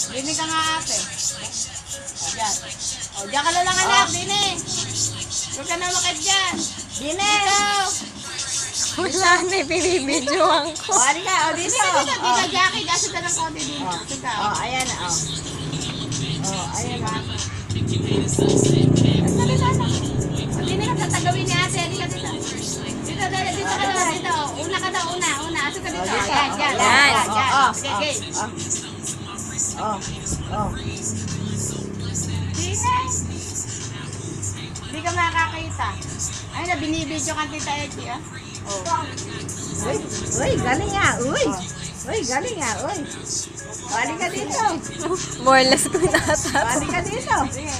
Dini ka nga ate. O, dyan. O, dyan ka na lang anak, Dini. Huwag ka na makit dyan. Dini. Wala na, pinibidyoan ko. O, halika. O, dito. Dito, Jackie. Gasod ka ng konti dito. O, ayan. O. O, ayan. O, Dini ka tatagawin ni ate. Halika dito. Dito ka daw. Dito. Una ka daw. Una. Asok ka dito. Ayan. Yan. Okay. Hindi ka makakita. Ay na, binibidyo ka Tita Eki, ah. Uy, galing nga. Uy, galing nga. Uy. Balik ka dito. More or less ko nata. Balik ka dito. Sige.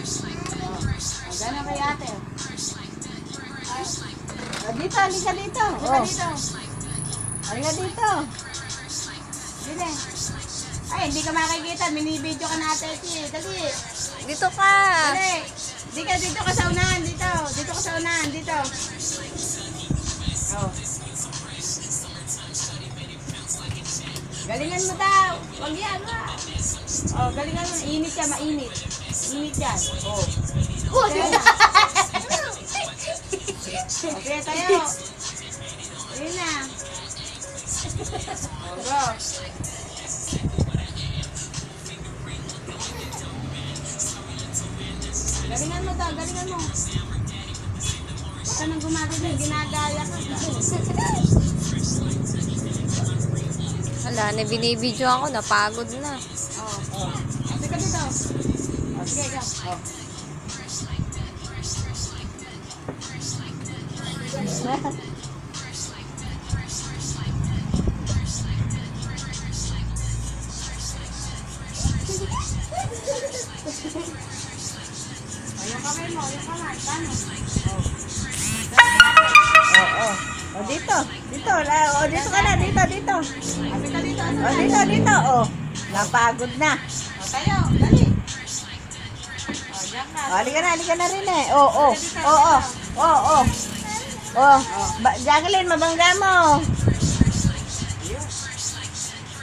Sige, kita. Gano'n kay ate. Dito, halika dito. Halika dito. Dili. Ay, hindi ka makikita. Minibidyo ka na ate Eki. Dali. Dito ka. Dali. Dito ka sa unahan. Dito ka sa unahan. Dito. Oh. Galingan mo daw. Wag yan, ha. Oh, galingan mo. Init yan, mainit. Init yan. Oh. Okay, tayo. Ayun na. Oh, go. Galingan mo daw, galingan mo. Huwag ka nang gumagano, ginagaya ka. Wala na, binibidyoan ko. Napagod na. Sige ka dito. Sige ka. Yung kamay mo, yung kamay. Paano? O, dito. Dito. O, dito ka na. Dito. Sabi ka dito. O, dito. O, napagod na. O, tayo. Dali. O, diyan ka. O, halika na rin eh. O. Jacqueline, mabangga mo.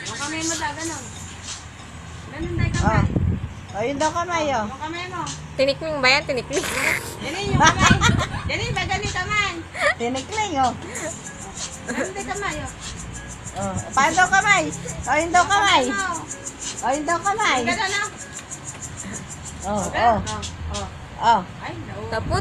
Yung kamay mo daw, ganon. Ganon daw kamay. O, yun daw kamay, o. Yung kamay mo. Tinikling ba yan? Tinikling. Yan yung kamay. Yan ba ganito man? Tinikling, o. Ganon daw kamay, o. Paano daw kamay? O, yun daw kamay. O, yun daw kamay. Ganon, o. O. Tapos,